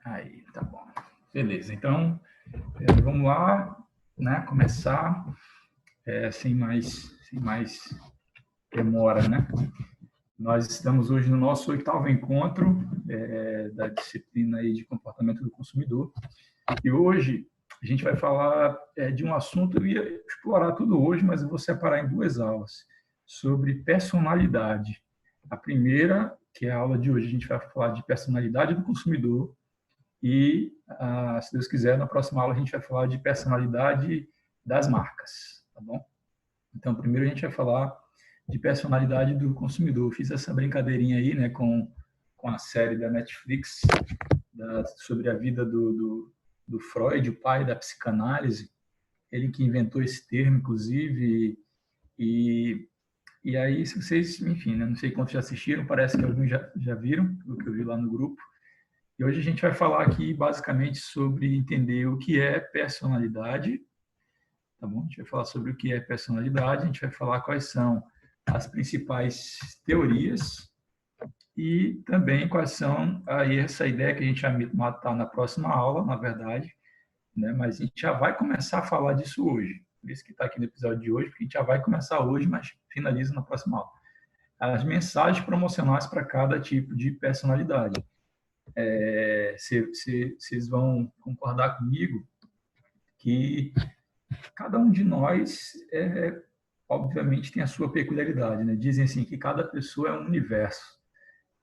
Aí, tá bom. Beleza, então, vamos lá, né? Começar sem mais demora, né? Nós estamos hoje no nosso 8º encontro da disciplina aí de comportamento do consumidor. E hoje a gente vai falar de um assunto, eu ia explorar tudo hoje, mas eu vou separar em 2 aulas, sobre personalidade. A primeira, que é a aula de hoje, a gente vai falar de personalidade do consumidor, e, se Deus quiser, na próxima aula a gente vai falar de personalidade das marcas, tá bom? Então, primeiro a gente vai falar de personalidade do consumidor. Eu fiz essa brincadeirinha aí, né, com a série da Netflix sobre a vida do Freud, o pai da psicanálise, ele que inventou esse termo, inclusive, e aí, se vocês, enfim, né, não sei quantos já assistiram, parece que alguns já viram, pelo que eu vi lá no grupo. E hoje a gente vai falar aqui basicamente sobre entender o que é personalidade, tá bom? A gente vai falar sobre o que é personalidade, a gente vai falar quais são as principais teorias e também quais são aí essa ideia que a gente vai matar na próxima aula, na verdade, né? Mas a gente já vai começar a falar disso hoje. Por isso que está aqui no episódio de hoje, porque a gente já vai começar hoje, mas finaliza na próxima aula. As mensagens promocionais para cada tipo de personalidade. Vocês vão concordar comigo que cada um de nós, obviamente, tem a sua peculiaridade, né? Dizem assim que cada pessoa é um universo,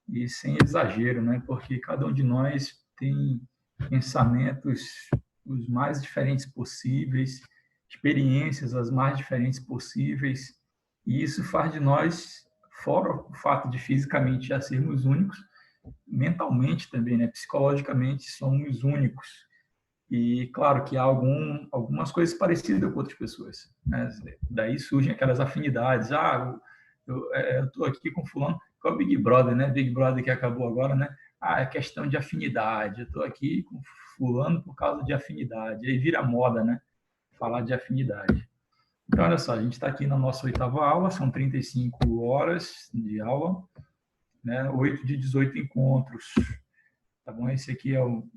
e sem exagero, né? Porque cada um de nós tem pensamentos os mais diferentes possíveis, experiências as mais diferentes possíveis, e isso faz de nós, fora o fato de fisicamente já sermos únicos, mentalmente também, né? Psicologicamente somos únicos. E claro que há algumas coisas parecidas com outras pessoas, né? Daí surgem aquelas afinidades. Eu estou aqui com fulano, que é o Big Brother, né? Big Brother que acabou agora, né? É questão de afinidade. Eu estou aqui com fulano por causa de afinidade. Aí vira moda, né? Falar de afinidade. Então, olha só, a gente está aqui na nossa 8ª aula, são 35 horas de aula, né? 8 de 18 encontros, tá bom? Esse aqui é o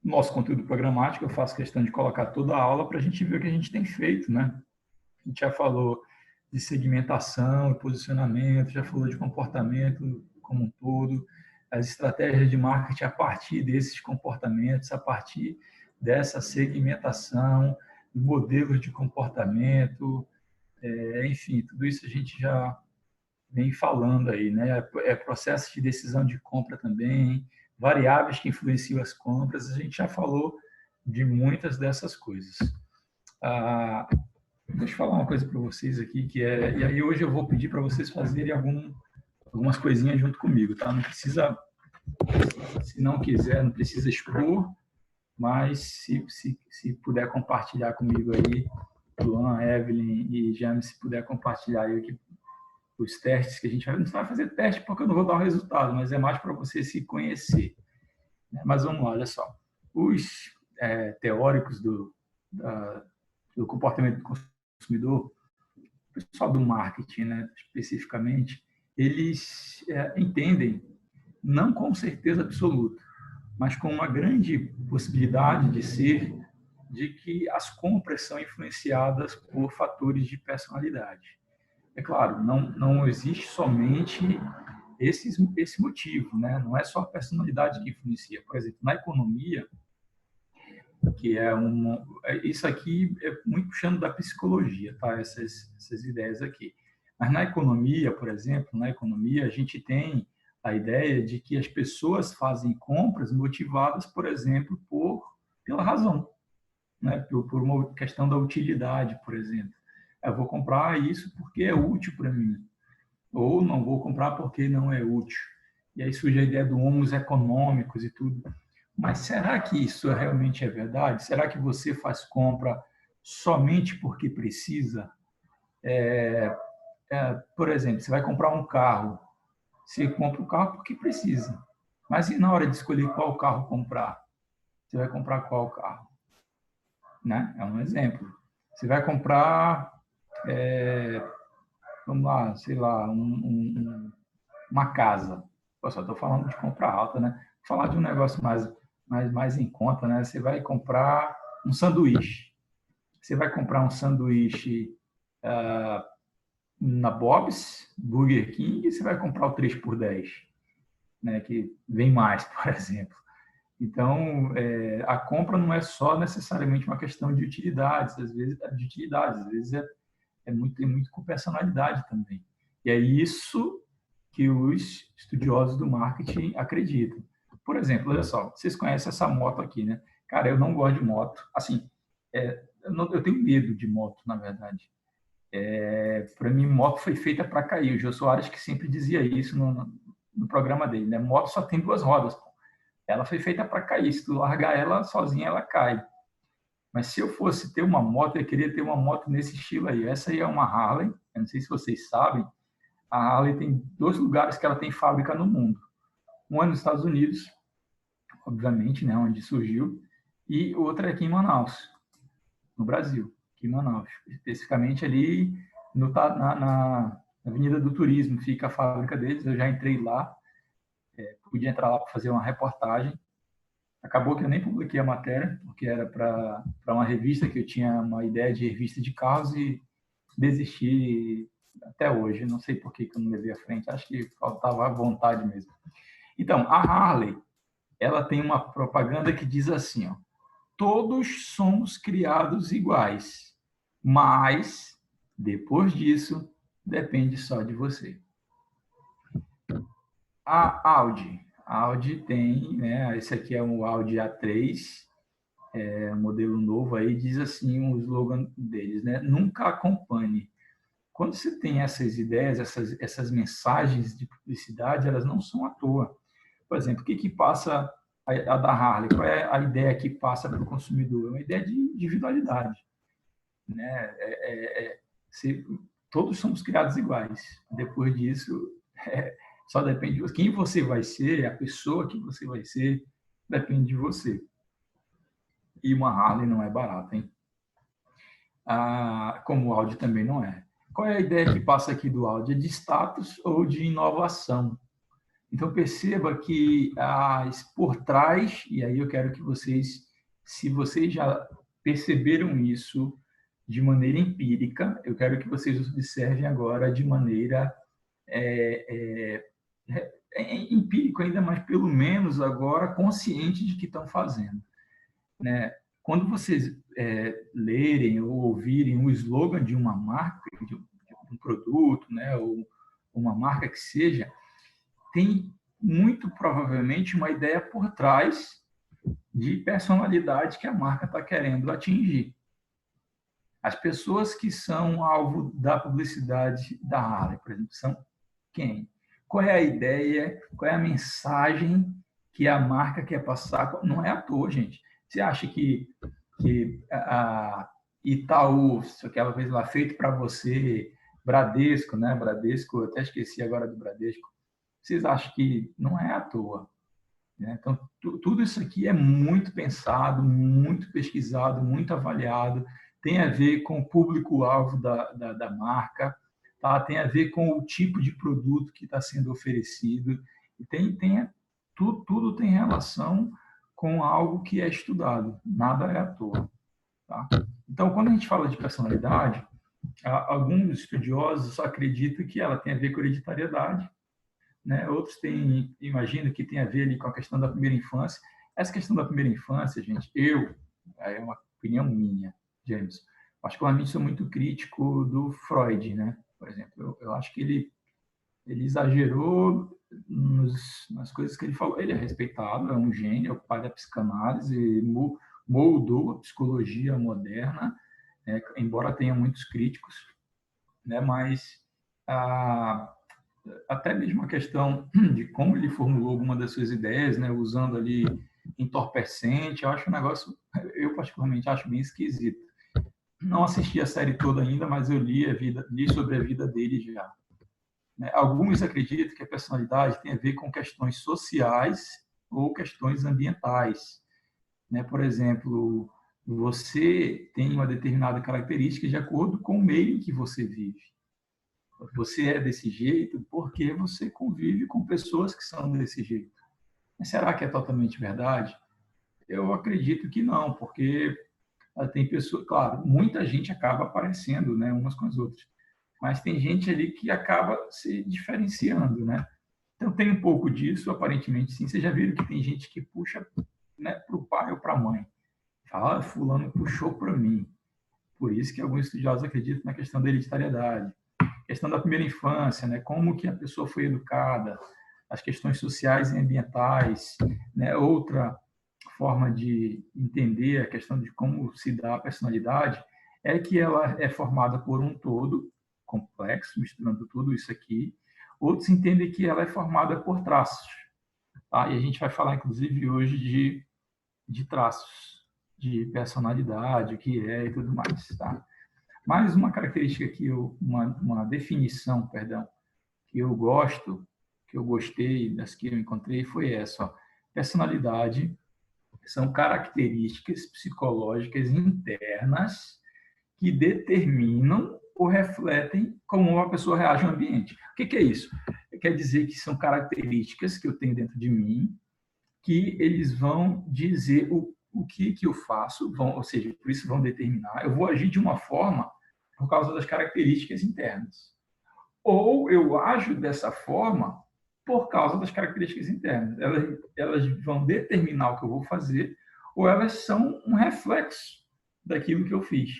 nosso conteúdo programático. Eu faço questão de colocar toda a aula para a gente ver o que a gente tem feito, né? A gente já falou de segmentação e posicionamento, já falou de comportamento como um todo, as estratégias de marketing a partir desses comportamentos, a partir dessa segmentação, modelos de comportamento, enfim, tudo isso a gente já vem falando aí, né? Processo de decisão de compra também, variáveis que influenciam as compras, a gente já falou de muitas dessas coisas. Deixa eu falar uma coisa para vocês aqui, e aí hoje eu vou pedir para vocês fazerem algumas coisinhas junto comigo, tá? Não precisa, se não quiser, não precisa expor, mas se puder compartilhar comigo aí, Luan, Evelyn e James, se puder compartilhar aí os testes que a gente vai... Não vai fazer teste porque eu não vou dar o resultado, mas é mais para você se conhecer. Mas vamos lá, olha só. Os teóricos do comportamento do consumidor, o pessoal do marketing, né, especificamente, eles entendem, não com certeza absoluta, mas com uma grande possibilidade de ser, de que as compras são influenciadas por fatores de personalidade. É claro, não existe somente esse motivo, né? Não é só a personalidade que influencia. Por exemplo, na economia, que isso aqui é muito puxando da psicologia, tá? Essas ideias aqui. Mas na economia, por exemplo, a gente tem a ideia de que as pessoas fazem compras motivadas, por exemplo, pela razão, né? Por uma questão da utilidade, por exemplo. Eu vou comprar isso porque é útil para mim, ou não vou comprar porque não é útil. E aí surge a ideia do ônus econômicos e tudo. Mas será que isso realmente é verdade? Será que você faz compra somente porque precisa? Por exemplo, você vai comprar um carro, você compra o carro porque precisa. Mas e na hora de escolher qual carro comprar? Você vai comprar qual carro? Né? É um exemplo. Você vai comprar, vamos lá, sei lá, uma casa. Eu só estou falando de compra alta, né? Vou falar de um negócio mais em conta, né? Você vai comprar um sanduíche. Você vai comprar um sanduíche na Bob's, Burger King, e você vai comprar o 3 por 10, né? Que vem mais, por exemplo. Então, a compra não é só necessariamente uma questão de utilidades, às vezes tem muito com personalidade também. E é isso que os estudiosos do marketing acreditam. Por exemplo, olha só, vocês conhecem essa moto aqui, né? Cara, eu não gosto de moto. Assim, eu tenho medo de moto, na verdade. Para mim, moto foi feita para cair. O Jô Soares que sempre dizia isso no programa dele, né? Moto só tem 2 rodas. Pô. Ela foi feita para cair. Se tu largar ela sozinha, ela cai. Mas se eu fosse ter uma moto, eu queria ter uma moto nesse estilo aí. Essa aí é uma Harley. Eu não sei se vocês sabem. A Harley tem 2 lugares que ela tem fábrica no mundo. Um é nos Estados Unidos, obviamente, né, onde surgiu, e outra é aqui em Manaus, no Brasil, aqui em Manaus. Especificamente ali na Avenida do Turismo fica a fábrica deles. Eu já entrei lá, podia entrar lá para fazer uma reportagem. Acabou que eu nem publiquei a matéria, porque era para uma revista que eu tinha uma ideia de revista de carros e desisti até hoje. Não sei por que eu não levei à frente, acho que faltava vontade mesmo. Então, a Harley, ela tem uma propaganda que diz assim, ó, todos somos criados iguais, mas depois disso depende só de você. A Audi tem, né, esse aqui é um Audi A3, um modelo novo aí, diz assim o slogan deles, né, nunca acompanhe. Quando você tem essas ideias, essas mensagens de publicidade, elas não são à toa. Por exemplo, o que passa a da Harley? Qual é a ideia que passa para o consumidor? É uma ideia de individualidade. Né? Se, todos somos criados iguais. Depois disso, só depende de você. Quem você vai ser, a pessoa que você vai ser, depende de você. E uma Harley não é barata, hein? Como o Audi também não é. Qual é a ideia que passa aqui do Audi? É de status ou de inovação. Então, perceba que por trás, e aí eu quero que vocês, se vocês já perceberam isso de maneira empírica, eu quero que vocês observem agora de maneira empírica ainda, mas pelo menos agora consciente de que estão fazendo. Né? Quando vocês lerem ou ouvirem o slogan de uma marca, de um produto, né, ou uma marca que seja, tem muito provavelmente uma ideia por trás de personalidade que a marca está querendo atingir. As pessoas que são alvo da publicidade da Harley, por exemplo, são quem? Qual é a ideia? Qual é a mensagem que a marca quer passar? Não é à toa, gente. Você acha que a Itaú, aquela vez lá, feito para você, Bradesco, né? Bradesco, eu até esqueci agora do Bradesco. Vocês acham que não é à toa? Né? Então, tudo isso aqui é muito pensado, muito pesquisado, muito avaliado, tem a ver com o público-alvo da marca, tá? Tem a ver com o tipo de produto que está sendo oferecido, e tudo tem relação com algo que é estudado, nada é à toa. Tá? Então, quando a gente fala de personalidade, alguns estudiosos acreditam que ela tem a ver com hereditariedade, né? Outros imagino que tem a ver ali com a questão da primeira infância. Essa questão da primeira infância, gente, é uma opinião minha, James, particularmente sou muito crítico do Freud, né? Por exemplo, eu acho que ele exagerou nas coisas que ele falou. Ele é respeitado, é um gênio, é o pai da psicanálise, moldou a psicologia moderna, né? Embora tenha muitos críticos, né? Mas até mesmo a questão de como ele formulou alguma das suas ideias, né, usando ali entorpecente, eu acho um negócio, eu particularmente acho bem esquisito. Não assisti a série toda ainda, mas eu li sobre a vida dele já. Né? Alguns acreditam que a personalidade tem a ver com questões sociais ou questões ambientais. Né? Por exemplo, você tem uma determinada característica de acordo com o meio em que você vive. Você é desse jeito porque você convive com pessoas que são desse jeito. Mas será que é totalmente verdade? Eu acredito que não, porque tem pessoas, claro, muita gente acaba aparecendo, né, umas com as outras, mas tem gente ali que acaba se diferenciando, né? Então tem um pouco disso, aparentemente sim. Vocês já viram que tem gente que puxa, né, para o pai ou para a mãe. Fala, fulano puxou para mim. Por isso que alguns estudiosos acreditam na questão da hereditariedade. Questão da primeira infância, né? Como que a pessoa foi educada, as questões sociais e ambientais, né? Outra forma de entender a questão de como se dá a personalidade é que ela é formada por um todo complexo, misturando tudo isso aqui. Outros entendem que ela é formada por traços, tá? E a gente vai falar, inclusive, hoje de traços, de personalidade, o que é e tudo mais, tá? Mais uma característica uma definição, perdão, que eu gosto, que eu gostei das que eu encontrei foi essa, ó. Personalidade são características psicológicas internas que determinam ou refletem como uma pessoa reage ao ambiente. O que é isso? Quer dizer que são características que eu tenho dentro de mim que eles vão dizer o que eu faço, ou seja, por isso vão determinar. Eu vou agir de uma forma por causa das características internas. Ou eu ajo dessa forma por causa das características internas. Elas vão determinar o que eu vou fazer, ou elas são um reflexo daquilo que eu fiz.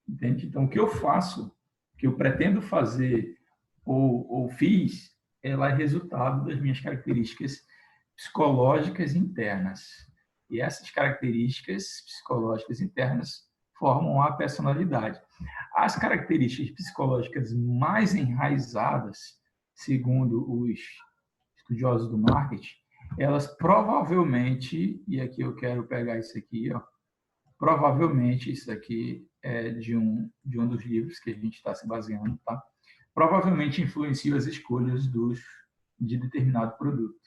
Entende? Então, o que eu faço, o que eu pretendo fazer ou fiz, ela é resultado das minhas características psicológicas internas. E essas características psicológicas internas formam a personalidade. As características psicológicas mais enraizadas, segundo os estudiosos do marketing, elas provavelmente, e aqui eu quero pegar isso aqui, ó, provavelmente isso aqui é de um dos livros que a gente está se baseando, tá? Provavelmente influenciam as escolhas de determinado produto.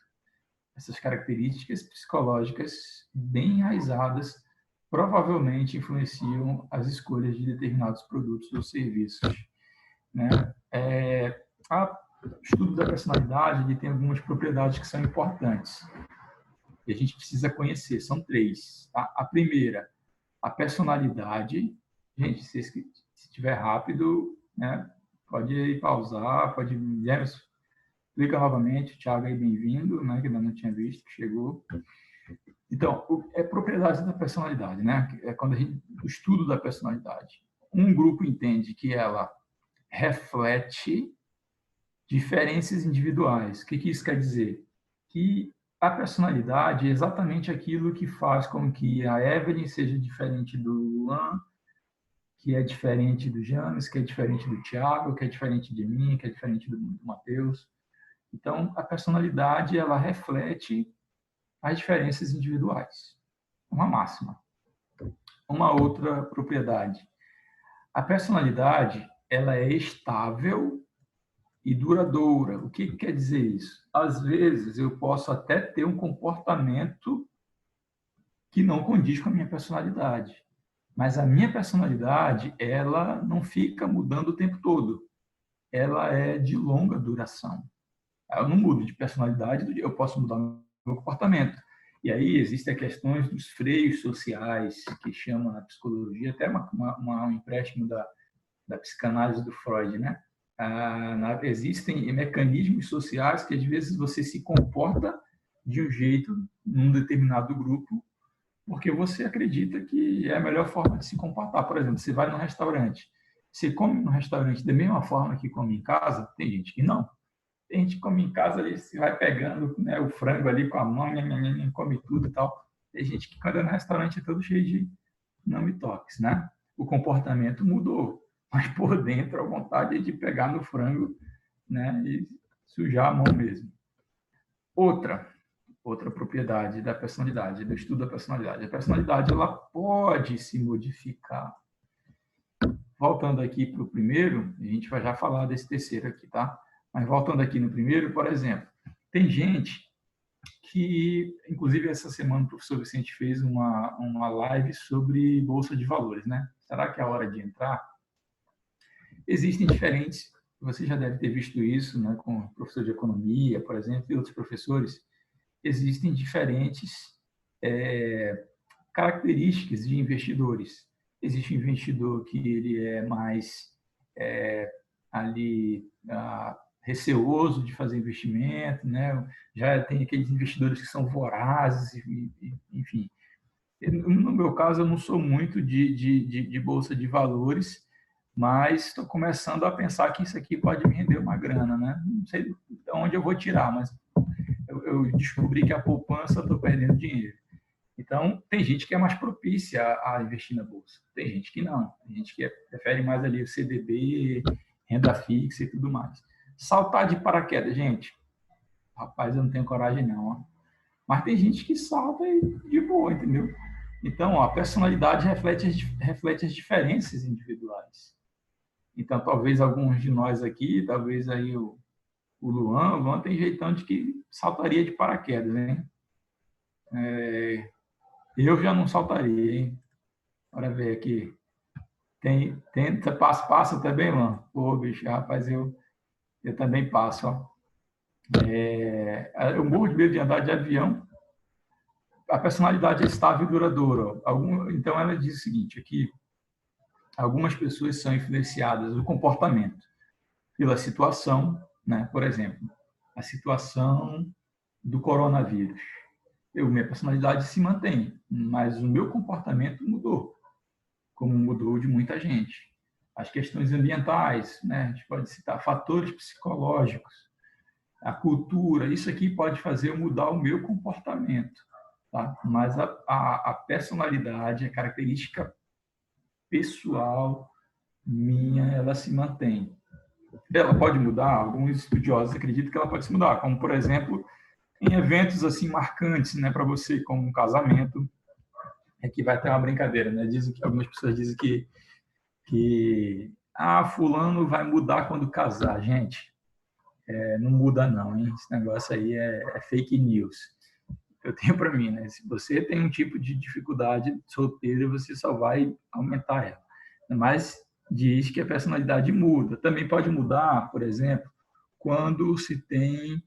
Essas características psicológicas bem enraizadas provavelmente influenciam as escolhas de determinados produtos ou serviços, né? O estudo da personalidade ele tem algumas propriedades que são importantes e a gente precisa conhecer. São três. Tá? A primeira, a personalidade. Gente, se estiver rápido, né, pode pausar, pode... Explica novamente, Thiago aí, bem-vindo, né, que ainda não tinha visto, que chegou. Então, é propriedade da personalidade, né? É quando o estudo da personalidade. Um grupo entende que ela reflete diferenças individuais. O que isso quer dizer? Que a personalidade é exatamente aquilo que faz com que a Evelyn seja diferente do Luan, que é diferente do James, que é diferente do Thiago, que é diferente de mim, que é diferente do Matheus. Então, a personalidade ela reflete as diferenças individuais. Uma máxima. Uma outra propriedade. A personalidade ela é estável e duradoura. O que quer dizer isso? Às vezes eu posso até ter um comportamento que não condiz com a minha personalidade, mas a minha personalidade ela não fica mudando o tempo todo. Ela é de longa duração. Eu não mudo de personalidade, eu posso mudar meu comportamento. E aí existem as questões dos freios sociais, que chama na psicologia, até um empréstimo da psicanálise do Freud, né? Existem mecanismos sociais que às vezes você se comporta de um jeito num determinado grupo porque você acredita que é a melhor forma de se comportar. Por exemplo, você vai num restaurante, você come no restaurante da mesma forma que come em casa, tem gente que não. Tem gente que come em casa, ali, você vai pegando, né, o frango ali com a mão, come tudo e tal. Tem gente que quando é no restaurante é todo cheio de não me toques, né? O comportamento mudou, mas por dentro a vontade é de pegar no frango, né, e sujar a mão mesmo. Outra propriedade da personalidade, do estudo da personalidade. A personalidade ela pode se modificar. Voltando aqui para o primeiro, a gente vai já falar desse terceiro aqui, tá? Mas voltando aqui no primeiro, por exemplo, tem gente que, inclusive essa semana o professor Vicente fez uma live sobre bolsa de valores, né? Será que é a hora de entrar? Existem diferentes, você já deve ter visto isso, né, com o professor de economia, por exemplo, e outros professores, existem diferentes características de investidores. Existe um investidor que ele é mais ali receoso de fazer investimento, né? Já tem aqueles investidores que são vorazes, enfim. No meu caso, eu não sou muito de bolsa de valores, mas estou começando a pensar que isso aqui pode me render uma grana, né? Não sei de onde eu vou tirar, mas eu descobri que a poupança estou perdendo dinheiro. Então, tem gente que é mais propícia a investir na bolsa. Tem gente que não. Tem gente que prefere mais ali o CDB, renda fixa e tudo mais. Saltar de paraquedas, gente. Rapaz, eu não tenho coragem não. Ó. Mas tem gente que salta de boa, entendeu? Então, ó, a personalidade reflete as diferenças individuais. Então, talvez alguns de nós aqui, talvez aí o Luan tem jeitão de que saltaria de paraquedas, hein? Eu já não saltaria, hein? Bora ver aqui. Passa também, Luan? Pô, bicho, rapaz, eu também passo, ó. Eu morro de medo de andar de avião. A personalidade é estável e duradoura. Então, ela diz o seguinte, aqui, algumas pessoas são influenciadas no comportamento pela situação, né? Por exemplo, a situação do coronavírus. Minha personalidade se mantém, mas o meu comportamento mudou, como mudou de muita gente. As questões ambientais, né? A gente pode citar fatores psicológicos, a cultura, isso aqui pode fazer eu mudar o meu comportamento, tá? Mas a personalidade, a característica pessoal minha, ela se mantém. Ela pode mudar, alguns estudiosos acreditam que ela pode se mudar, como, por exemplo, em eventos assim marcantes, né, para você, como um casamento, que vai ter uma brincadeira, né? Dizem que algumas pessoas dizem que fulano vai mudar quando casar, gente. Não muda não, hein? Esse negócio aí é fake news. Eu tenho para mim, né? Se você tem um tipo de dificuldade solteiro, você só vai aumentar ela. Mas diz que a personalidade muda. Também pode mudar, por exemplo, quando se tem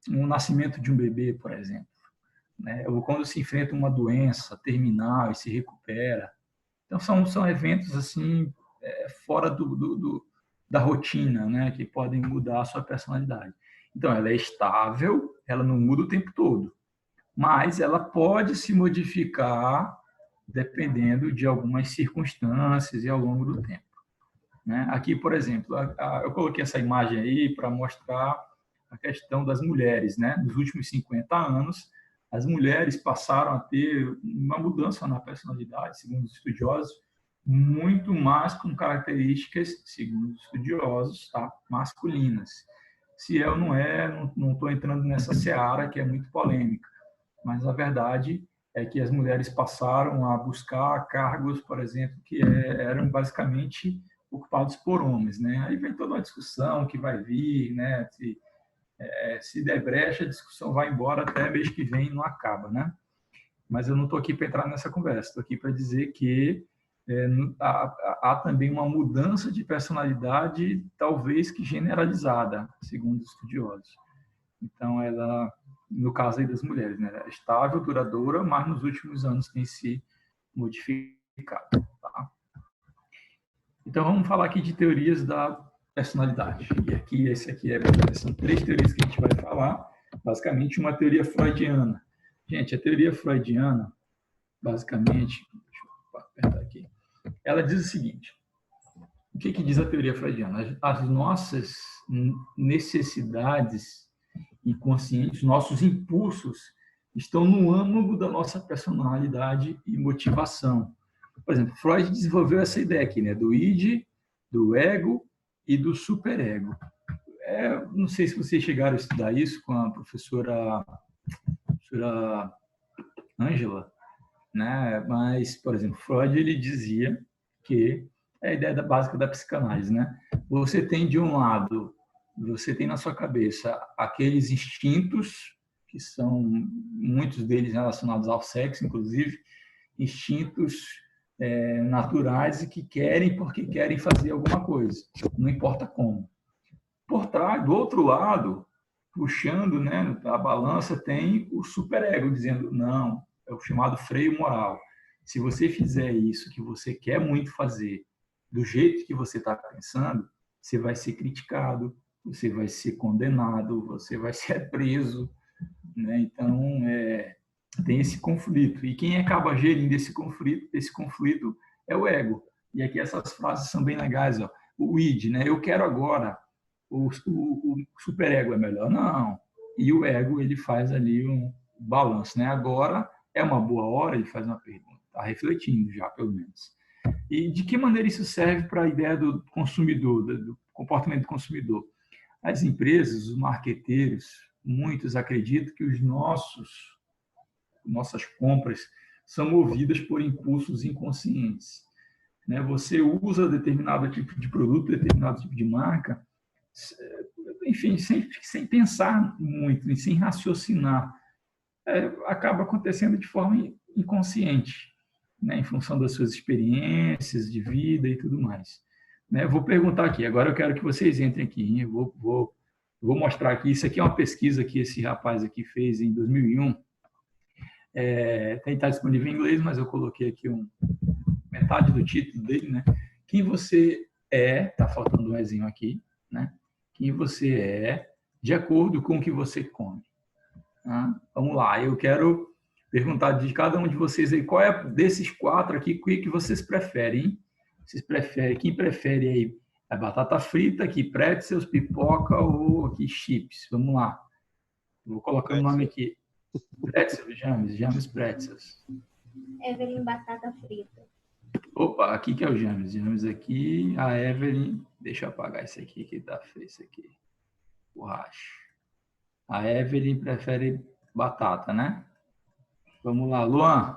um nascimento de um bebê, por exemplo, né? Ou quando se enfrenta uma doença terminal e se recupera. Então, são eventos assim fora da rotina, né? Que podem mudar a sua personalidade. Então, ela é estável, ela não muda o tempo todo, mas ela pode se modificar dependendo de algumas circunstâncias e ao longo do tempo. Né? Aqui, por exemplo, eu coloquei essa imagem aí para mostrar a questão das mulheres. Né? Nos últimos 50 anos, as mulheres passaram a ter uma mudança na personalidade, segundo os estudiosos, muito mais com características, segundo os estudiosos, tá? Masculinas. Se eu não estou entrando nessa seara que é muito polêmica, mas a verdade é que as mulheres passaram a buscar cargos, por exemplo, que eram basicamente ocupados por homens, né? Aí vem toda uma discussão que vai vir, né? Se der brecha, a discussão vai embora até mês que vem e não acaba, né? Mas eu não estou aqui para entrar nessa conversa, estou aqui para dizer que há também uma mudança de personalidade, talvez que generalizada, segundo os estudiosos. Então, ela, no caso aí das mulheres, né, é estável, duradoura, mas nos últimos anos tem se modificado. Tá? Então, vamos falar aqui de teorias da personalidade. E aqui, são 3 teorias que a gente vai falar. Basicamente, uma teoria freudiana. Gente, a teoria freudiana, basicamente, deixa eu apertar aqui, ela diz o seguinte: o que diz a teoria freudiana? As nossas necessidades inconscientes, nossos impulsos estão no âmago da nossa personalidade e motivação. Por exemplo, Freud desenvolveu essa ideia aqui, né, do id, do ego e do superego. Não sei se vocês chegaram a estudar isso com a professora Ângela, né? Mas, por exemplo, Freud ele dizia que é a ideia básica da psicanálise, né? Você tem de um lado, você tem na sua cabeça aqueles instintos que são muitos deles relacionados ao sexo, inclusive instintos naturais e que querem porque querem fazer alguma coisa, não importa como. Por trás, do outro lado, puxando, né, a balança, tem o superego dizendo não, o chamado freio moral. Se você fizer isso que você quer muito fazer, do jeito que você está pensando, você vai ser criticado, você vai ser condenado, você vai ser preso, né? Então, tem esse conflito. E quem acaba gerindo esse conflito é o ego. E aqui essas frases são bem legais. Ó. O id, né? Eu quero agora. O superego é melhor? Não. E o ego, ele faz ali um balanço, né? Agora é uma boa hora, ele faz uma pergunta. Está refletindo já, pelo menos. E de que maneira isso serve para a ideia do consumidor, do comportamento do consumidor? As empresas, os marqueteiros, muitos acreditam que nossas compras são movidas por impulsos inconscientes. Né? Você usa determinado tipo de produto, determinado tipo de marca, enfim, sem pensar muito e sem raciocinar. Acaba acontecendo de forma inconsciente, né? Em função das suas experiências de vida e tudo mais. Né? Vou perguntar aqui, agora eu quero que vocês entrem aqui. Eu vou mostrar aqui, isso aqui é uma pesquisa que esse rapaz aqui fez em 2001. Está disponível em inglês, mas eu coloquei aqui metade do título dele, né? Quem você está faltando um ezinho aqui, né? Quem você é de acordo com o que você come. Tá? Vamos lá, eu quero perguntar de cada um de vocês aí, qual é desses 4 aqui, o que vocês preferem, hein? Vocês preferem, quem prefere aí a batata frita, aqui pretzels, pipoca ou aqui chips? Vamos lá. Vou colocar o nome aqui. Pretzels, James pretzels. Evelyn, batata frita. Opa, aqui que é o James aqui, a Evelyn, deixa eu apagar isso aqui que tá feio isso aqui. Borracha. A Evelyn prefere batata, né? Vamos lá, Luan.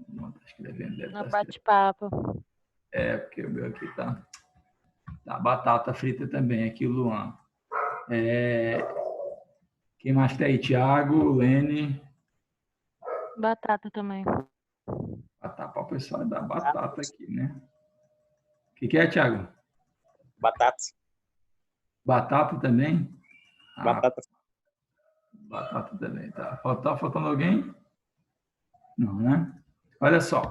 Não tá escrevendo. No bate-papo. Porque o meu aqui tá batata frita também, aqui o Luan. Quem mais tá aí? Thiago, Lene. Batata também. Batata, o pessoal da batata aqui, né? O que é, Thiago? Batata. Batata também? Batata. Batata também, tá. Tá faltando alguém? Não, né? Olha só.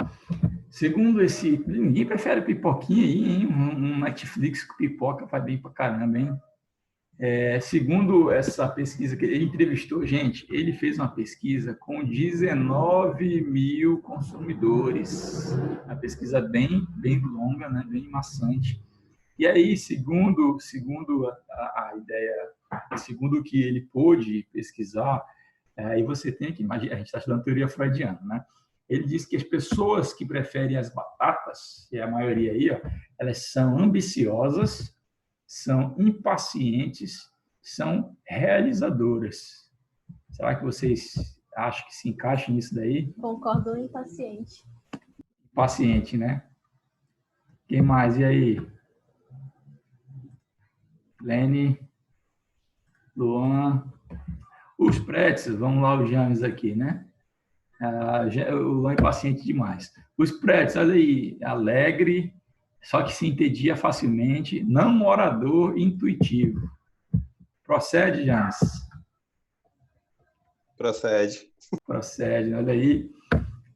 Segundo esse... Ninguém prefere pipoquinha aí, hein? Um Netflix com pipoca faz bem pra caramba, hein? Segundo essa pesquisa que ele entrevistou, gente, ele fez uma pesquisa com 19 mil consumidores. Uma pesquisa bem longa, né? Bem maçante. E aí, segundo a ideia, segundo o que ele pôde pesquisar, aí você tem que imaginar, a gente está estudando teoria freudiana, né? Ele diz que as pessoas que preferem as batatas, que é a maioria aí, ó, elas são ambiciosas, são impacientes, são realizadoras. Será que vocês acham que se encaixam nisso daí? Concordo, impaciente. Paciente, né? Quem mais? E aí? Lene, Luan, os pretzels, vamos lá, o James aqui, né? O Luan é paciente demais. Os pretzels, olha aí, alegre, só que se entendia facilmente, namorador intuitivo. Procede, James? Procede. Procede, olha aí.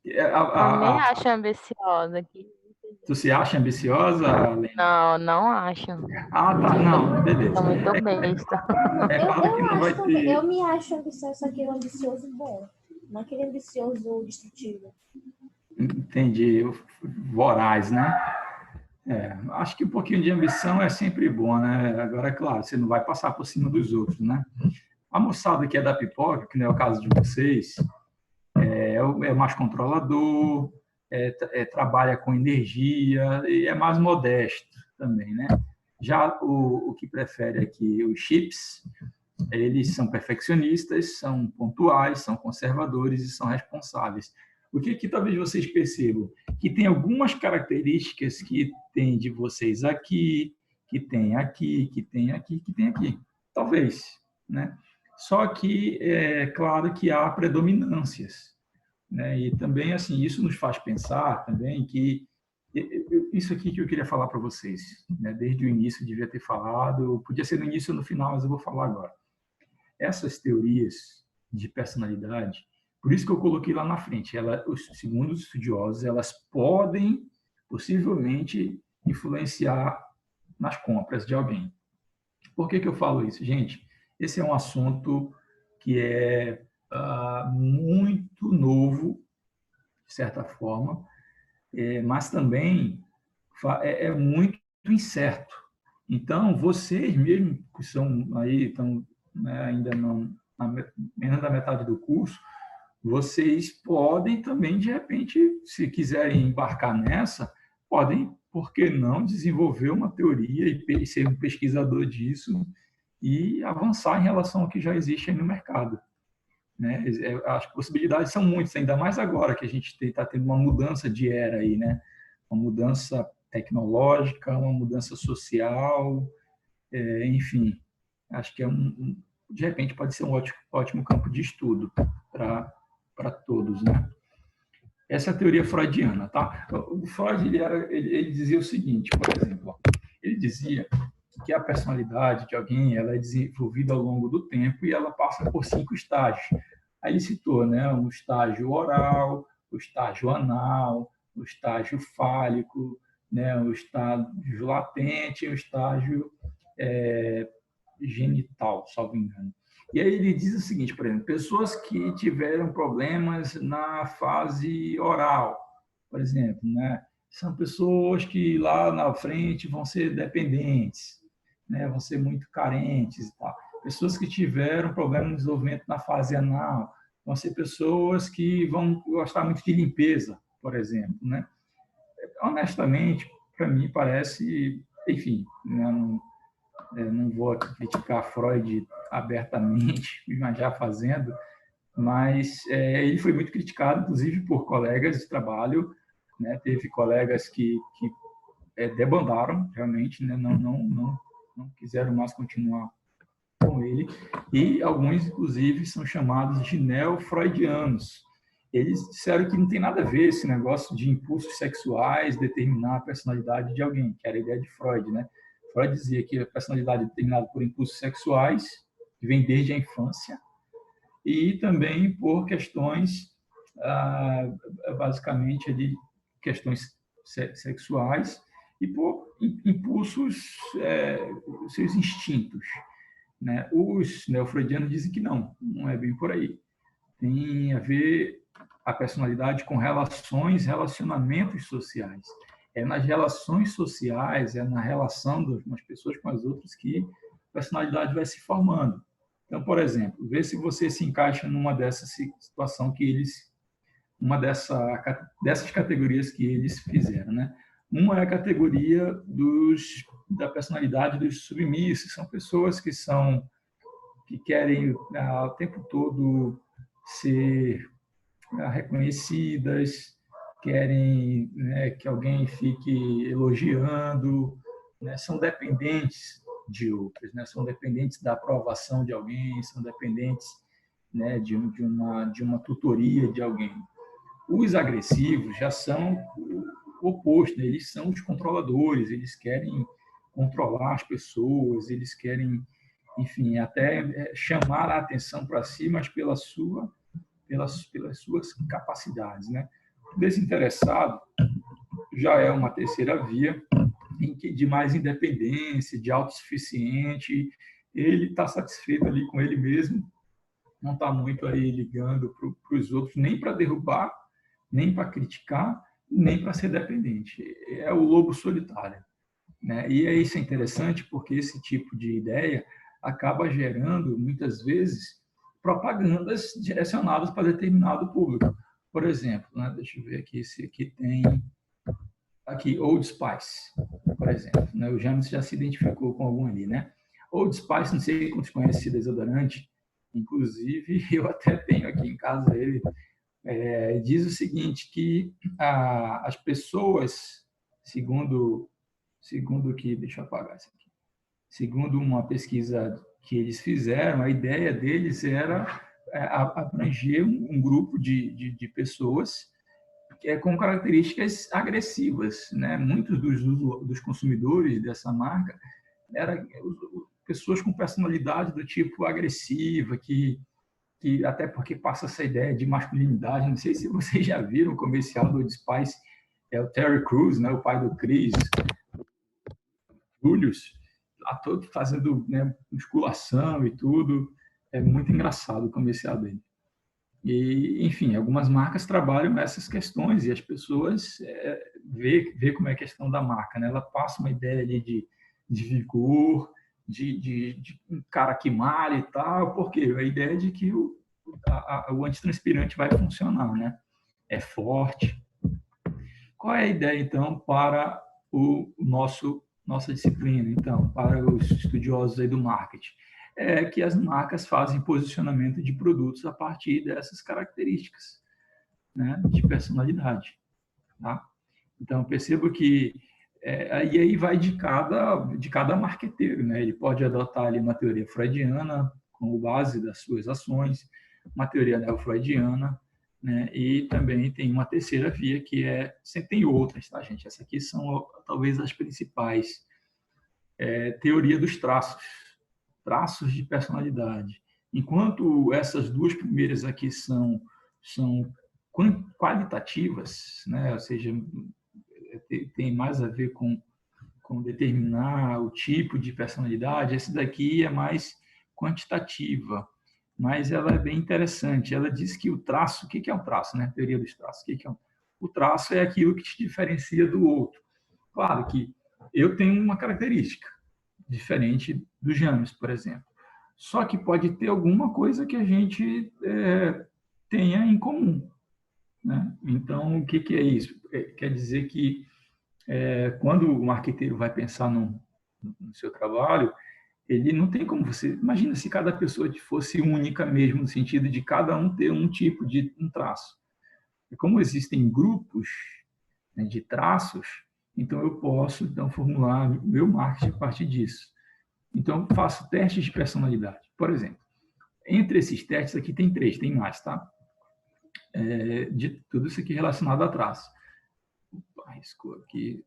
Também acho ambiciosa aqui. Tu se acha ambiciosa, Lene? Não acho. Tá, não, beleza. Tô muito besta. Claro que não vai ter... Eu me acho ambicioso, só que ambicioso bom. Não aquele ambicioso destrutivo. Entendi. Voraz, né? Acho que um pouquinho de ambição é sempre bom, né? Agora, é claro, você não vai passar por cima dos outros, né? A moçada que é da pipoca, que não é o caso de vocês, é mais controlador, trabalha com energia e é mais modesto também, né? Já o que prefere aqui, os chips, eles são perfeccionistas, são pontuais, são conservadores e são responsáveis. O que talvez vocês percebam? Que tem algumas características que tem de vocês aqui, que tem aqui, que tem aqui, que tem aqui. Talvez, né? Só que é claro que há predominâncias, né? E também assim isso nos faz pensar também que isso aqui que eu queria falar para vocês, né? Desde o início devia ter falado, podia ser no início ou no final, mas eu vou falar agora. Essas teorias de personalidade, por isso que eu coloquei lá na frente, segundo os estudiosos, elas podem, possivelmente, influenciar nas compras de alguém. Por que eu falo isso? Gente, esse é um assunto que é muito novo, de certa forma, mas também é muito incerto. Então, vocês mesmo que são aí, estão, né, ainda não, menos da metade do curso, vocês podem também, de repente, se quiserem embarcar nessa, podem, por que não, desenvolver uma teoria e ser um pesquisador disso e avançar em relação ao que já existe aí no mercado. Né? As possibilidades são muitas, ainda mais agora que a gente está tendo uma mudança de era aí, né? Uma mudança tecnológica, uma mudança social, enfim, acho que de repente pode ser um ótimo campo de estudo para todos, né? Essa é a teoria freudiana, tá? O Freud ele dizia o seguinte, por exemplo, ele dizia que a personalidade de alguém ela é desenvolvida ao longo do tempo e ela passa por 5 estágios. Aí ele citou, né, o estágio oral, o estágio anal, o estágio fálico, né, o estágio latente e o estágio genital, salvo engano. E aí ele diz o seguinte, por exemplo, pessoas que tiveram problemas na fase oral, por exemplo, né, são pessoas que lá na frente vão ser dependentes, né, vão ser muito carentes e tal. Pessoas que tiveram problema no desenvolvimento na fase anal vão ser pessoas que vão gostar muito de limpeza, por exemplo, né? Honestamente, para mim parece, enfim, né, não vou criticar Freud abertamente, mas já fazendo, mas ele foi muito criticado, inclusive por colegas de trabalho, né? Teve colegas que debandaram realmente, né? Não quiseram mais continuar com ele, e alguns, inclusive, são chamados de neo-freudianos. Eles disseram que não tem nada a ver esse negócio de impulsos sexuais determinar a personalidade de alguém, que era a ideia de Freud, né? Freud dizia que a personalidade é determinada por impulsos sexuais, que vem desde a infância, e também por questões, basicamente, ali, questões sexuais e por impulsos, seus instintos. Né? Os neofreudianos dizem que não é bem por aí. Tem a ver a personalidade com relacionamentos sociais. É nas relações sociais, é na relação das pessoas com as outras que a personalidade vai se formando. Então, por exemplo, vê se você se encaixa numa dessa situação que eles, dessas categorias que eles fizeram, né? Uma é a categoria da personalidade dos submissos, são pessoas que querem o tempo todo ser reconhecidas, querem, né, que alguém fique elogiando, né, são dependentes de outros, né, são dependentes da aprovação de alguém, são dependentes, né, de uma tutoria de alguém. Os agressivos já são o oposto, né? Eles são os controladores, eles querem controlar as pessoas, eles querem, enfim, até chamar a atenção para si, mas pelas suas capacidades, né? O desinteressado já é uma terceira via de mais independência, de autossuficiente, ele está satisfeito ali com ele mesmo, não está muito aí ligando para os outros, nem para derrubar, nem para criticar, nem para ser dependente. É o lobo solitário. Né? E isso é interessante porque esse tipo de ideia acaba gerando, muitas vezes, propagandas direcionadas para determinado público. Por exemplo, né? Deixa eu ver aqui, esse aqui tem... Aqui, Old Spice, por exemplo. Né? O James já se identificou com algum ali, né? Old Spice, não sei quantos conhecem esse desodorante, inclusive eu até tenho aqui em casa ele, diz o seguinte, que as pessoas, segundo que, deixa eu apagar isso aqui, segundo uma pesquisa que eles fizeram, a ideia deles era abranger um grupo de pessoas com características agressivas, né? Muitos dos consumidores dessa marca eram pessoas com personalidade do tipo agressiva, que que até porque passa essa ideia de masculinidade. Não sei se vocês já viram o comercial do Old Spice, é o Terry Crews, né, o pai do Chris, Julius, lá todo fazendo, né, musculação e tudo. É muito engraçado o comercial dele. E, enfim, algumas marcas trabalham essas questões e as pessoas vê como é a questão da marca, né? Ela passa uma ideia ali de vigor, de um cara que malha e tal, porque a ideia é de que o antitranspirante vai funcionar, né? É forte. Qual é a ideia, então, para nossa disciplina, então, para os estudiosos aí do marketing? É que as marcas fazem posicionamento de produtos a partir dessas características, né, de personalidade. Tá? Então, percebo que e aí vai de cada marqueteiro, né? Ele pode adotar ali uma teoria freudiana como base das suas ações, uma teoria neo-freudiana, né? E também tem uma terceira via que sempre tem outras, tá, gente? Essas aqui são talvez as principais. Teoria dos traços de personalidade. Enquanto essas duas primeiras aqui são qualitativas, né? Ou seja, tem mais a ver com determinar o tipo de personalidade, essa daqui é mais quantitativa, mas ela é bem interessante. Ela diz que o traço, o que é um traço, né? A teoria dos traços. O traço é aquilo que te diferencia do outro. Claro que eu tenho uma característica diferente dos gêmeos, por exemplo. Só que pode ter alguma coisa que a gente tenha em comum, né? Então, o que é isso? Quer dizer que quando o marqueteiro vai pensar no seu trabalho, ele não tem como você... Imagina se cada pessoa fosse única mesmo, no sentido de cada um ter um tipo de um traço. E como existem grupos, né, de traços, então eu posso formular meu marketing a partir disso. Então, eu faço testes de personalidade. Por exemplo, entre esses testes aqui tem 3, tem mais, tá? De tudo isso aqui relacionado a traço. Arriscou aqui.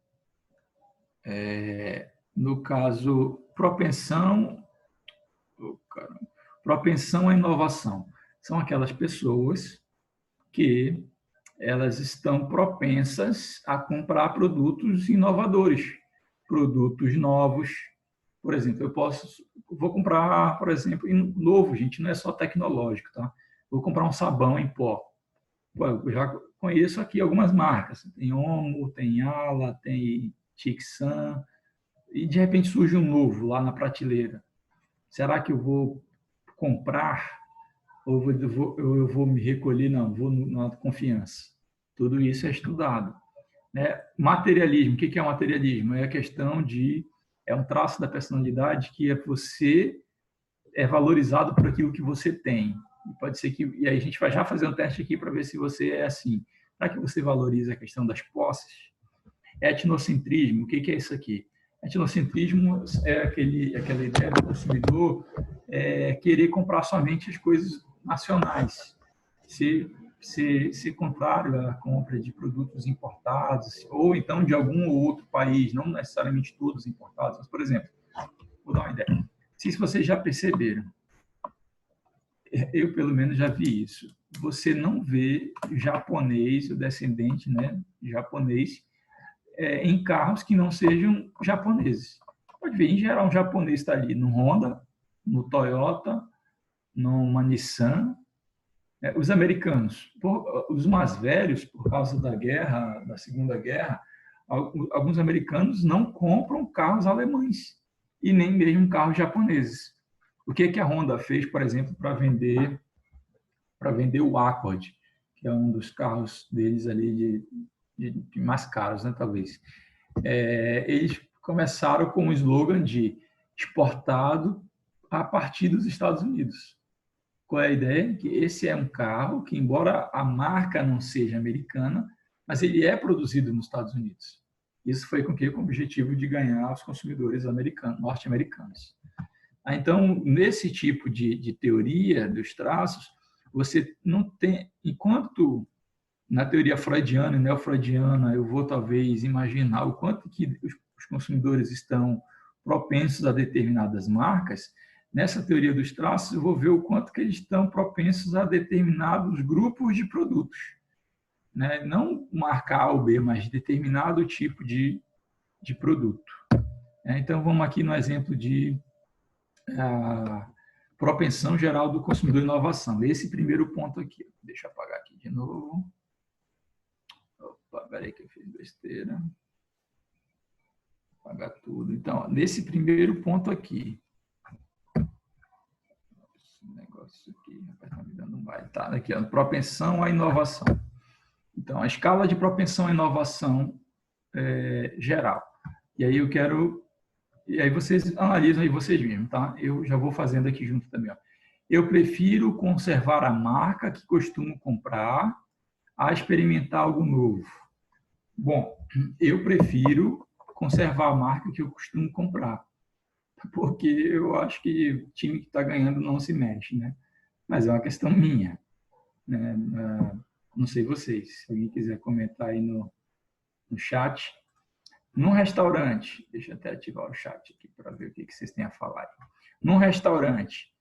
No caso, propensão à inovação. São aquelas pessoas que elas estão propensas a comprar produtos inovadores, produtos novos. Por exemplo, vou comprar, por exemplo, novo, gente, não é só tecnológico, tá? Vou comprar um sabão em pó. Eu já conheço aqui algumas marcas. Tem Omo, tem Ala, tem Tixan, e de repente surge um novo lá na prateleira. Será que eu vou comprar ou eu vou me recolher? Não, vou na confiança. Tudo isso é estudado, né? Materialismo, o que é o materialismo? É a questão é um traço da personalidade que você é valorizado por aquilo que você tem. E pode ser que... E aí a gente vai já fazer um teste aqui para ver se você é assim. Será que você valoriza a questão das posses? Etnocentrismo, o que é isso aqui? Etnocentrismo é aquela ideia do consumidor querer comprar somente as coisas nacionais. Ser contrário à compra de produtos importados, ou então de algum ou outro país, não necessariamente todos importados. Mas, por exemplo, vou dar uma ideia. Não sei se vocês já perceberam, eu pelo menos já vi isso. Você não vê japonês, o descendente, né, japonês, em carros que não sejam japoneses. Pode ver, em geral, um japonês está ali no Honda, no Toyota, numa Nissan. Os americanos, os mais velhos, por causa da guerra, da Segunda Guerra, alguns americanos não compram carros alemães e nem mesmo carros japoneses. O que a Honda fez, por exemplo, para vender o Accord, que é um dos carros deles ali de mais caros, né, talvez. Eles começaram com o slogan de exportado a partir dos Estados Unidos. Qual é a ideia? Que esse é um carro que, embora a marca não seja americana, mas ele é produzido nos Estados Unidos. Isso foi com o objetivo de ganhar os consumidores norte-americanos. Então, nesse tipo de teoria dos traços, você não tem... Enquanto na teoria freudiana e neo-freudiana eu vou talvez imaginar o quanto que os consumidores estão propensos a determinadas marcas, nessa teoria dos traços, eu vou ver o quanto que eles estão propensos a determinados grupos de produtos, né? Não marcar A ou B, mas determinado tipo de produto. Então, vamos aqui no exemplo de propensão geral do consumidor à inovação. Esse primeiro ponto aqui. Deixa eu apagar aqui de novo. Opa, peraí que eu fiz besteira. Apagar tudo. Então, nesse primeiro ponto aqui. Esse negócio aqui, rapaz, tá me dando um baile. Tá, aqui, ó, propensão à inovação. Então, a escala de propensão à inovação geral. E aí eu quero... E aí vocês analisam aí vocês mesmos, tá? Eu já vou fazendo aqui junto também, ó. Eu prefiro conservar a marca que costumo comprar a experimentar algo novo. Bom, eu prefiro conservar a marca que eu costumo comprar, porque eu acho que o time que está ganhando não se mexe, né? Mas é uma questão minha, né? Não sei vocês, se alguém quiser comentar aí no chat. Num restaurante, deixa eu até ativar o chat aqui para ver o que vocês têm a falar. Num restaurante,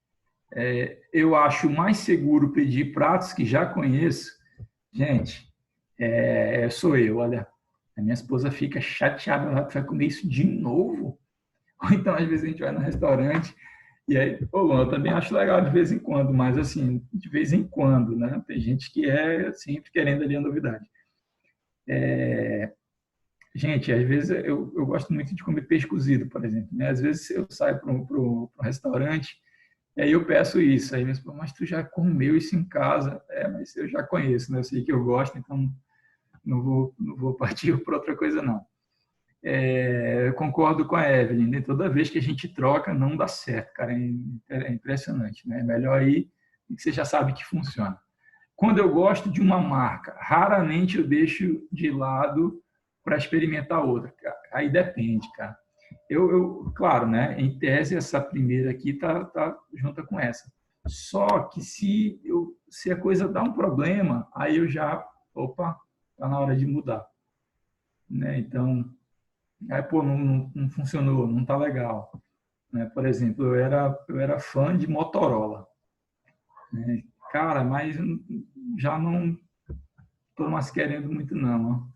eu acho mais seguro pedir pratos que já conheço. Gente, sou eu, olha. A minha esposa fica chateada, ela vai comer isso de novo? Ou então, às vezes, a gente vai no restaurante e aí, eu também acho legal de vez em quando, mas assim, de vez em quando, né? Tem gente que é sempre querendo ali a novidade. Gente, às vezes eu gosto muito de comer peixe cozido, por exemplo, né? Às vezes eu saio para um restaurante e aí eu peço isso. Aí me falam, mas tu já comeu isso em casa? Mas eu já conheço, né? Eu sei que eu gosto, então não vou partir para outra coisa, não. Eu concordo com a Evelyn, né? Toda vez que a gente troca, não dá certo, cara. É impressionante, né? É melhor aí que você já sabe que funciona. Quando eu gosto de uma marca, raramente eu deixo de lado para experimentar outra. Aí depende, cara. Claro, né? Em tese, essa primeira aqui tá junta com essa. Só que se a coisa dá um problema, aí eu já, tá na hora de mudar, né? Então, aí, não funcionou, não tá legal, né? Por exemplo, eu era fã de Motorola, né? Cara, mas já não estou mais querendo muito, não.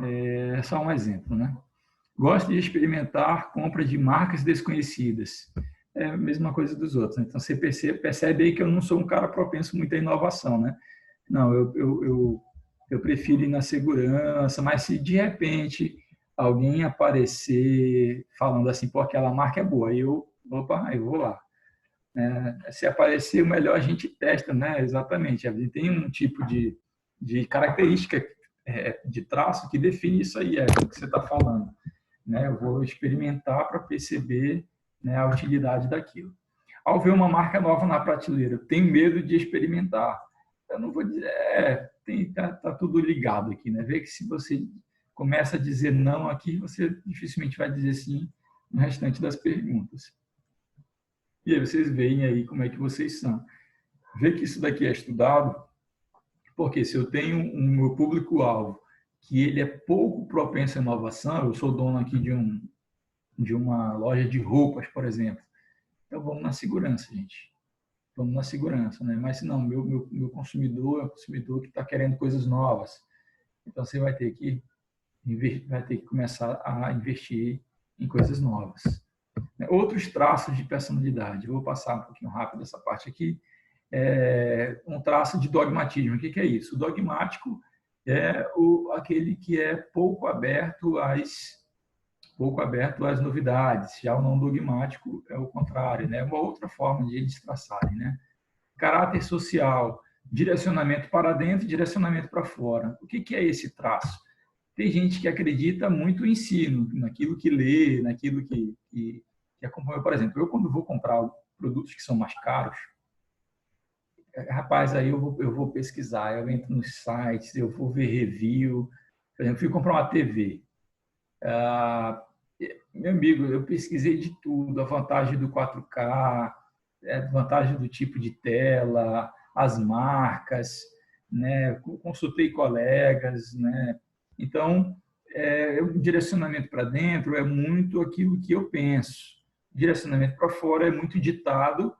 É só um exemplo, né? Gosto de experimentar compra de marcas desconhecidas. É a mesma coisa dos outros. Né? Então, você percebe aí que eu não sou um cara propenso muito à inovação, né? Não, eu prefiro ir na segurança, mas se de repente alguém aparecer falando assim, pô, aquela marca é boa, aí eu vou lá. Se aparecer, o melhor a gente testa, né? Exatamente. A gente tem um tipo de característica de traço que define isso aí, o que você está falando. Né? Eu vou experimentar para perceber, né, a utilidade daquilo. Ao ver uma marca nova na prateleira, eu tenho medo de experimentar. Eu não vou dizer, tá tudo ligado aqui, né? Vê que se você começa a dizer não aqui, você dificilmente vai dizer sim no restante das perguntas. E aí vocês veem aí como é que vocês são. Vê que isso daqui é estudado, porque se eu tenho um meu público-alvo que ele é pouco propenso à inovação, eu sou dono aqui de uma loja de roupas, por exemplo, então vamos na segurança, gente. Vamos na segurança, né? Mas se não, meu consumidor é um consumidor que está querendo coisas novas. Então você vai ter que começar a investir em coisas novas. Outros traços de personalidade. Eu vou passar um pouquinho rápido essa parte aqui. Um traço de dogmatismo. O que é isso? O dogmático é aquele que é pouco aberto às novidades. Já o não dogmático é o contrário, né? Uma outra forma de eles traçarem, né? Caráter social, direcionamento para dentro e direcionamento para fora. O que é esse traço? Tem gente que acredita muito em ensino, naquilo que lê, naquilo que acompanha. Por exemplo, eu quando vou comprar produtos que são mais caros, rapaz, aí eu vou pesquisar, eu entro nos sites, eu vou ver review. Por exemplo, fui comprar uma TV. Meu amigo, eu pesquisei de tudo, a vantagem do 4K, a vantagem do tipo de tela, as marcas, né? Consultei colegas, né? Então, o direcionamento para dentro é muito aquilo que eu penso, direcionamento para fora é muito ditado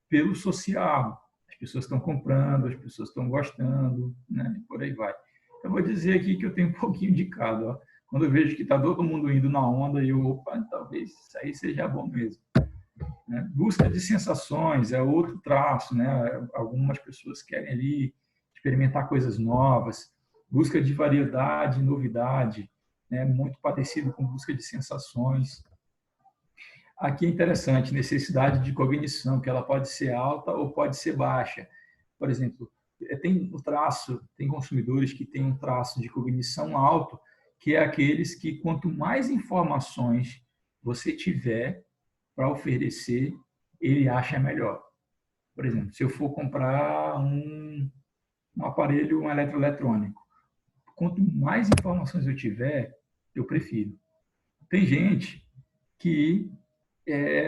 pelo social. As pessoas estão comprando, as pessoas estão gostando, né? E por aí vai. Eu vou dizer aqui que eu tenho um pouquinho de cada. Ó. Quando eu vejo que está todo mundo indo na onda, eu, opa, talvez isso aí seja bom mesmo. Né? Busca de sensações é outro traço, né? Algumas pessoas querem ali experimentar coisas novas, busca de variedade, novidade, né? Muito parecido com busca de sensações. Aqui é interessante, necessidade de cognição, que ela pode ser alta ou pode ser baixa. Por exemplo, tem consumidores que têm um traço de cognição alto, que é aqueles que quanto mais informações você tiver para oferecer, ele acha melhor. Por exemplo, se eu for comprar um aparelho, um eletroeletrônico, quanto mais informações eu tiver, eu prefiro. Tem gente que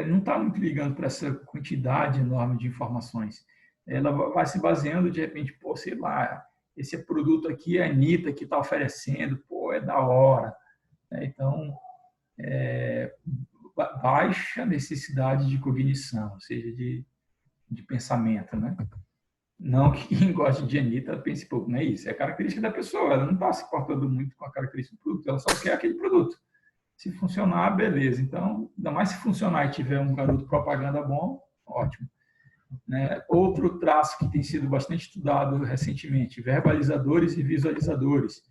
não está muito ligando para essa quantidade enorme de informações. Ela vai se baseando, de repente, pô, sei lá, esse produto aqui é a Anitta que está oferecendo, pô, é da hora. Então, baixa necessidade de cognição, ou seja, de pensamento, né? Não que quem gosta de Anitta pense pouco, não é isso. É característica da pessoa, ela não está se portando muito com a característica do produto, ela só quer aquele produto. Se funcionar, beleza. Então, ainda mais se funcionar e tiver um garoto propaganda bom, ótimo. Né? Outro traço que tem sido bastante estudado recentemente, verbalizadores e visualizadores.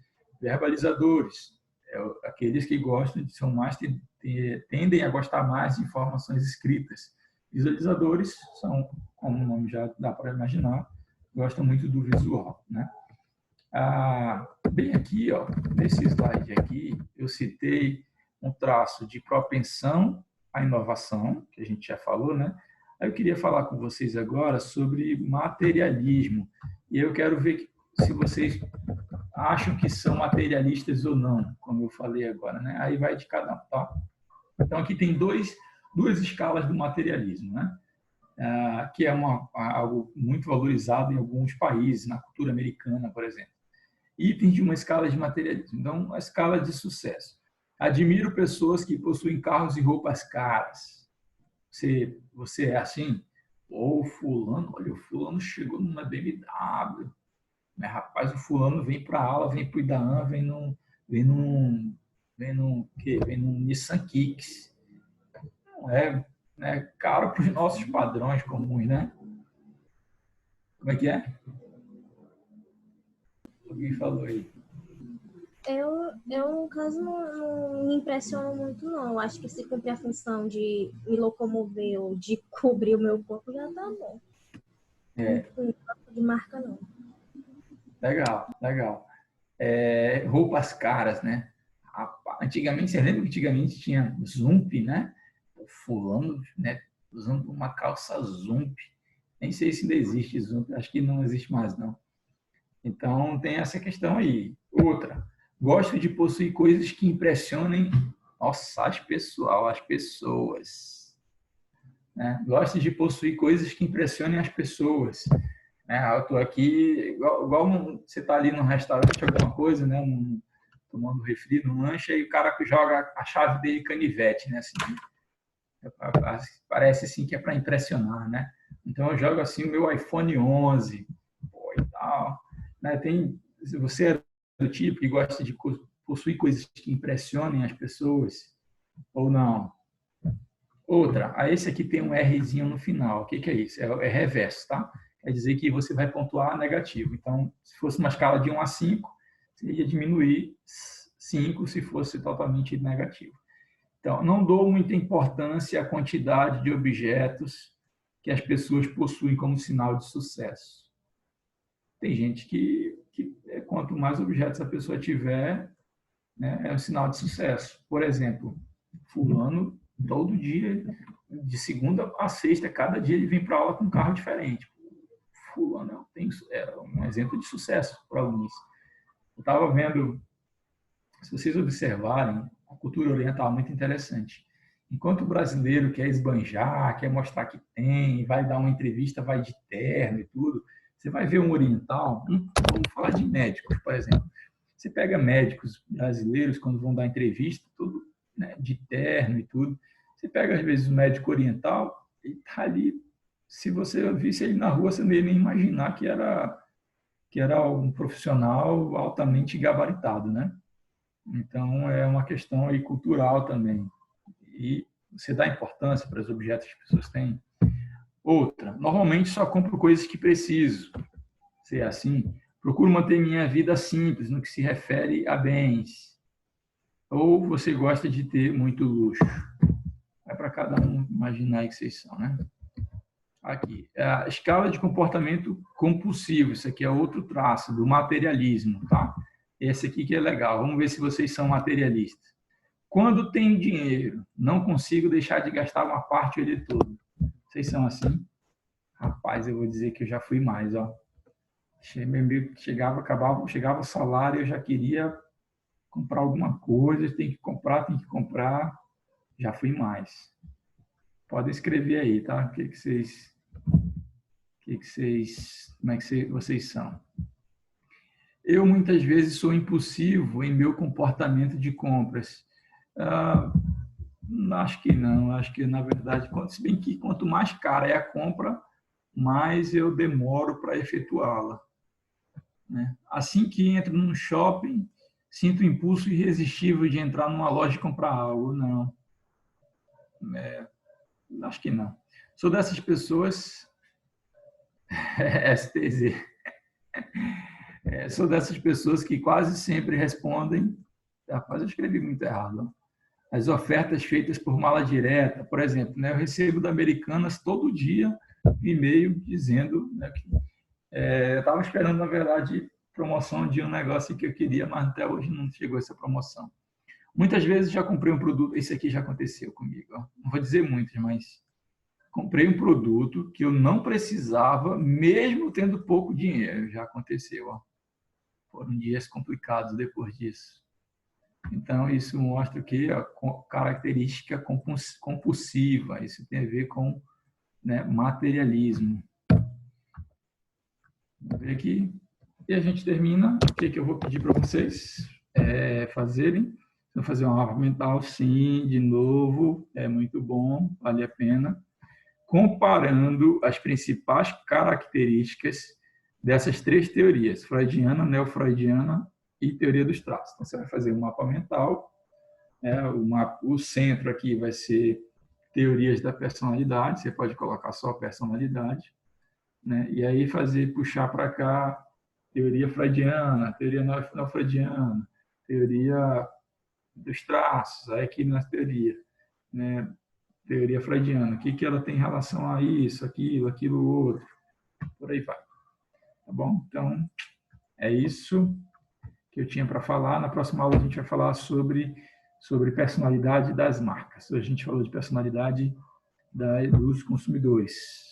Verbalizadores, aqueles que gostam, tendem a gostar mais de informações escritas. Visualizadores são, como o nome já dá para imaginar, gostam muito do visual, né? Bem aqui, ó, nesse slide aqui, eu citei um traço de propensão à inovação, que a gente já falou, né? Aí eu queria falar com vocês agora sobre materialismo. E eu quero ver se vocês acham que são materialistas ou não, como eu falei agora, né? Aí vai de cada um, tá? Então, aqui tem duas escalas do materialismo, né? Que é algo muito valorizado em alguns países, na cultura americana, por exemplo. E tem uma escala de materialismo. Então, a escala de sucesso. Admiro pessoas que possuem carros e roupas caras. Você é assim? Ou fulano, olha, o fulano chegou numa BMW. Né? Rapaz, o fulano vem para a aula, vem para o Idaan, vem num Nissan Kicks. Não é, né? Caro para os nossos padrões comuns, né? Como é que é? Alguém falou aí. Eu no caso, não me impressiono muito, não. Eu acho que se cumprir a função de me locomover ou de cobrir o meu corpo, já tá bom. Não gosto de marca, não. Legal. Roupas caras, né? Antigamente, você lembra que antigamente tinha Zump, né? O fulano, né? Usando uma calça Zump. Nem sei se ainda existe Zump, acho que não existe mais, não. Então, tem essa questão aí. Outra, gosto de possuir coisas que impressionem, nossa, as pessoas. Né? Gosto de possuir coisas que impressionem as pessoas. Né? Eu estou aqui, igual você está ali num restaurante, alguma coisa, né? Tomando refri, num lanche, aí o cara joga a chave dele canivete, né? Assim, parece assim que é para impressionar, né? Então, eu jogo assim o meu iPhone 11, pô, e tal. Né? Se você é do tipo que gosta de possuir coisas que impressionem as pessoas, ou não. Outra, esse aqui tem um Rzinho no final. O que é isso? É reverso, tá? Quer dizer que você vai pontuar negativo. Então, se fosse uma escala de 1 a 5, você ia diminuir 5 se fosse totalmente negativo. Então, não dou muita importância à quantidade de objetos que as pessoas possuem como sinal de sucesso. Tem gente que quanto mais objetos a pessoa tiver, né, é um sinal de sucesso. Por exemplo, fulano, todo dia, de segunda a sexta, cada dia ele vem para aula com um carro diferente. Fulano é um exemplo de sucesso para alunos. Eu estava vendo, se vocês observarem, a cultura oriental é muito interessante. Enquanto o brasileiro quer esbanjar, quer mostrar que tem, vai dar uma entrevista, vai de terno e tudo, você vai ver um oriental, vamos falar de médicos, por exemplo. Você pega médicos brasileiros, quando vão dar entrevista, tudo, né, de terno e tudo. Você pega, às vezes, o médico oriental, ele está ali, se você visse ele na rua, você não ia nem imaginar que era um profissional altamente gabaritado, né? Então, é uma questão aí cultural também. E você dá importância para os objetos que as pessoas têm. Outra, normalmente só compro coisas que preciso. Se é assim, procuro manter minha vida simples no que se refere a bens. Ou você gosta de ter muito luxo? É para cada um imaginar aí que vocês são, né? Aqui, a escala de comportamento compulsivo. Isso aqui é outro traço do materialismo, tá? Esse aqui que é legal. Vamos ver se vocês são materialistas. Quando tenho dinheiro, não consigo deixar de gastar uma parte ou ele todo. Vocês são assim? Rapaz, eu vou dizer que eu já fui mais, ó. Chegava o salário, eu já queria comprar alguma coisa, tem que comprar. Já fui mais. Podem escrever aí, tá? Como é que vocês são? Eu, muitas vezes, sou impulsivo em meu comportamento de compras. Acho que não. Acho que, na verdade, se bem que quanto mais cara é a compra, mais eu demoro para efetuá-la. Né? Assim que entro num shopping, sinto o impulso irresistível de entrar numa loja e comprar algo. Não. Acho que não. Sou dessas pessoas... STZ. Sou dessas pessoas que quase sempre respondem... Rapaz, eu escrevi muito errado. As ofertas feitas por mala direta, por exemplo, né? Eu recebo da Americanas todo dia e-mail dizendo, né, que eu estava esperando, na verdade, promoção de um negócio que eu queria, mas até hoje não chegou essa promoção. Muitas vezes já comprei um produto, esse aqui já aconteceu comigo, ó. Não vou dizer muitos, mas comprei um produto que eu não precisava, mesmo tendo pouco dinheiro. Já aconteceu, ó. Foram dias complicados depois disso. Então, isso mostra que a característica compulsiva, isso tem a ver com, né, materialismo. Vamos ver aqui. E a gente termina. O que eu vou pedir para vocês fazerem? Vou fazer uma mapa mental, sim, de novo. É muito bom, vale a pena. Comparando as principais características dessas três teorias, freudiana, neofreudiana e teoria dos traços. Então, você vai fazer um mapa mental, o centro aqui vai ser teorias da personalidade, você pode colocar só personalidade, né? E aí puxar para cá teoria freudiana, teoria neofreudiana, teoria dos traços, aí aqui na teoria, né? Teoria freudiana, o que ela tem em relação a isso, aquilo, outro, por aí vai. Tá bom? Então, é isso que eu tinha para falar. Na próxima aula a gente vai falar sobre personalidade das marcas. Hoje a gente falou de personalidade dos consumidores.